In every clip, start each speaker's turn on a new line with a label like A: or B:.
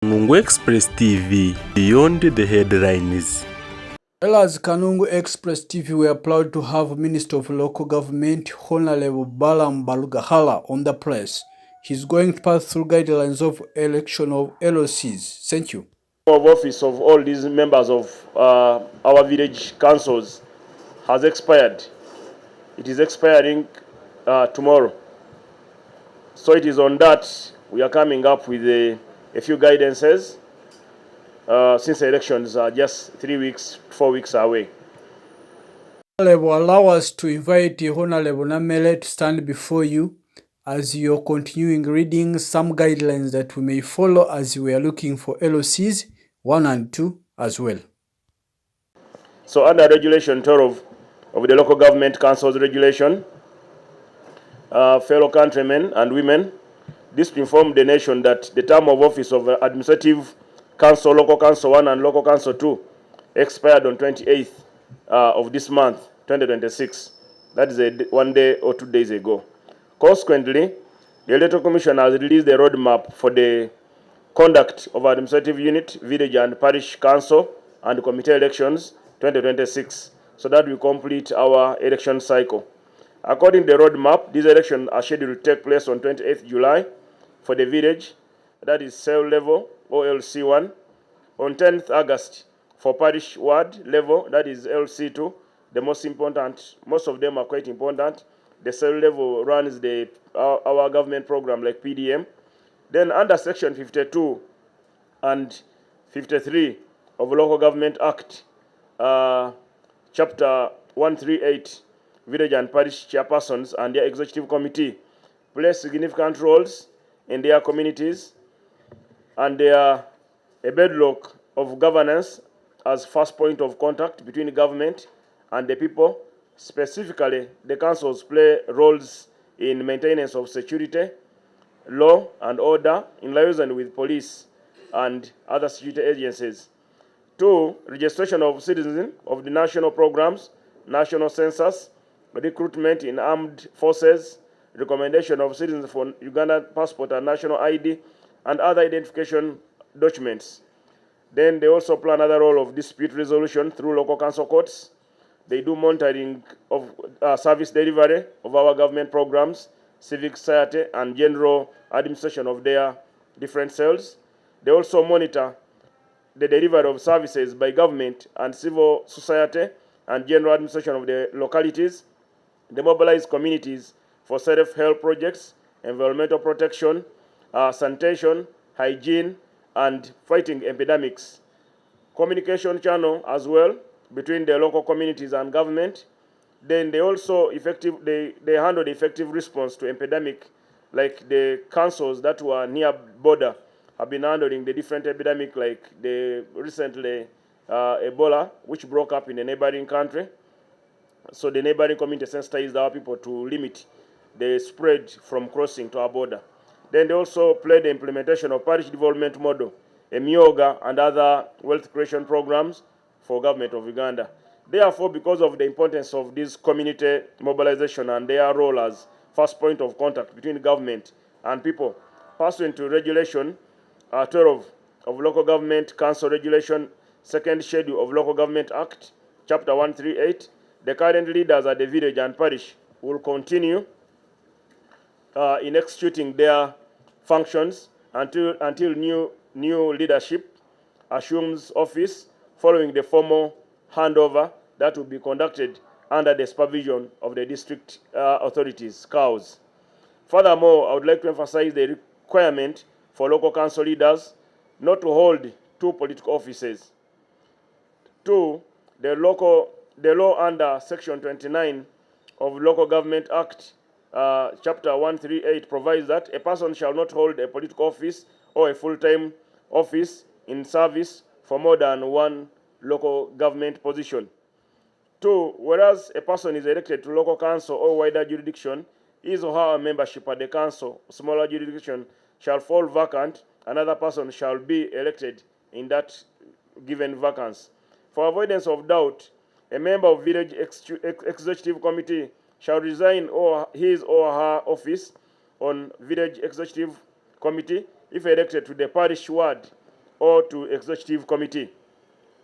A: Kanungu Express TV, beyond the headlines.
B: Well, as Kanungu Express TV, we are proud to have Minister of Local Government, Honorable Balaam Barugahara, on the press. He's going to pass through guidelines of election of LCs. Thank you.
C: Of office of all these members of our village councils has expired. It is expiring tomorrow. So it is on that we are coming up with a few guidances since elections are just 4 weeks away.
B: Honorable, allow us to invite Honorable Namele to stand before you as you're continuing reading some guidelines that we may follow as we are looking for LOCs 1 and 2 as well.
C: So under Regulation 12 of the Local Government Council's Regulation, fellow countrymen and women, this to inform the nation that the term of office of Administrative Council, Local Council 1 and Local Council 2 expired on 28th of this month, 2026. That is 1 day or 2 days ago. Consequently, the Electoral Commission has released a roadmap for the conduct of administrative unit, village and parish council and committee elections 2026, so that we complete our election cycle. According to the roadmap, these elections are scheduled to take place on 28th July for the village, that is cell level or LC1, on 10th August for parish ward level, that is LC2, the most important. Most of them are quite important. The cell level runs our government program like PDM. Then under section 52 and 53 of Local Government Act, chapter 138, village and parish chairpersons and their executive committee play significant roles in their communities, and they are a bedrock of governance as first point of contact between the government and the people. Specifically, the councils play roles in maintenance of security, law and order in liaison with police and other security agencies. 2, registration of citizens of the national programs, national census, recruitment in armed forces, recommendation of citizens for Uganda passport and national ID, and other identification documents. Then they also play another role of dispute resolution through local council courts. They do monitoring of service delivery of our government programs, civic society, and general administration of their different cells. They also monitor the delivery of services by government and civil society and general administration of the localities. They mobilize communities for self-help projects, environmental protection, sanitation, hygiene, and fighting epidemics. Communication channel as well between the local communities and government. Then they also they handle the effective response to epidemic, like the councils that were near border have been handling the different epidemic, like the recently Ebola, which broke up in a neighboring country. So the neighboring community sensitized our people to limit the spread from crossing to our border. Then they also play the implementation of Parish Development Model, Emyooga, and other wealth creation programs for government of Uganda. Therefore, because of the importance of this community mobilization and their role as first point of contact between government and people, pursuant to Regulation 12 of Local Government Council Regulation, second schedule of Local Government Act, chapter 138, the current leaders at the village and parish will continue in executing their functions until new leadership assumes office, following the formal handover that will be conducted under the supervision of the district authorities, COWs. Furthermore, I would like to emphasize the requirement for local council leaders not to hold 2 political offices. 2, the law under Section 29 of Local Government Act, Chapter 138 provides that a person shall not hold a political office or a full-time office in service for more than 1 local government position. 2, whereas a person is elected to local council or wider jurisdiction, his or her membership at the council, smaller jurisdiction, shall fall vacant, another person shall be elected in that given vacancy. For avoidance of doubt, a member of village executive committee shall resign his or her office on village executive committee if elected to the parish ward or to executive committee.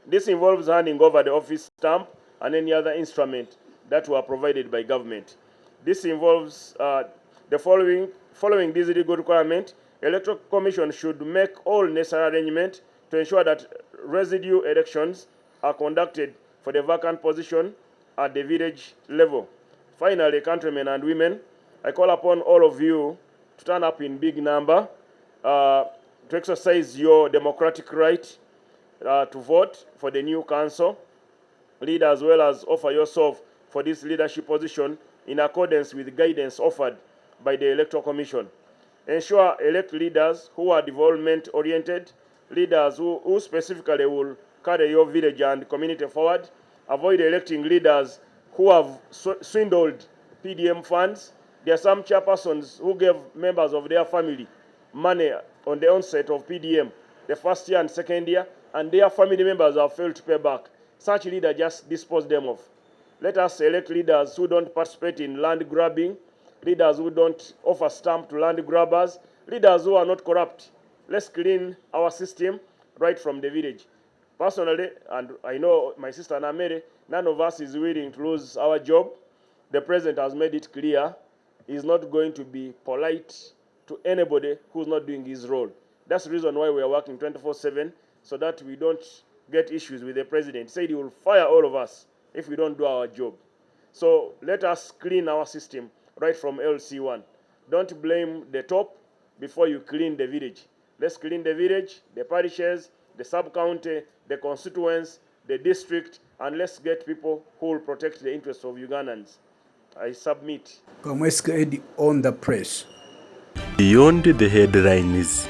C: This involves handing over the office stamp and any other instrument that were provided by government. This involves the following this legal requirement. Electoral Commission should make all necessary arrangements to ensure that residue elections are conducted for the vacant position at the village level. Finally, countrymen and women, I call upon all of you to turn up in big number to exercise your democratic right to vote for the new council leader, as well as offer yourself for this leadership position in accordance with guidance offered by the Electoral Commission. Ensure elect leaders who are development-oriented, leaders who specifically will carry your village and community forward. Avoid electing leaders who have swindled PDM funds. There are some chairpersons who gave members of their family money on the onset of PDM, the first year and second year, and their family members have failed to pay back. Such leaders just dispose them of. Let us elect leaders who don't participate in land grabbing, leaders who don't offer stamp to land grabbers, leaders who are not corrupt. Let's clean our system right from the village. Personally, and I know my sister Namere, none of us is willing to lose our job. The president has made it clear he's not going to be polite to anybody who's not doing his role. That's the reason why we are working 24/7, so that we don't get issues with the president. He said he will fire all of us if we don't do our job. So let us clean our system right from LC1. Don't blame the top before you clean the village. Let's clean the village, the parishes, the sub-county, the constituents, the district, and let's get people who will protect the interests of Ugandans. I submit.
B: Kamweska Eddie on the press.
A: Beyond the headlines.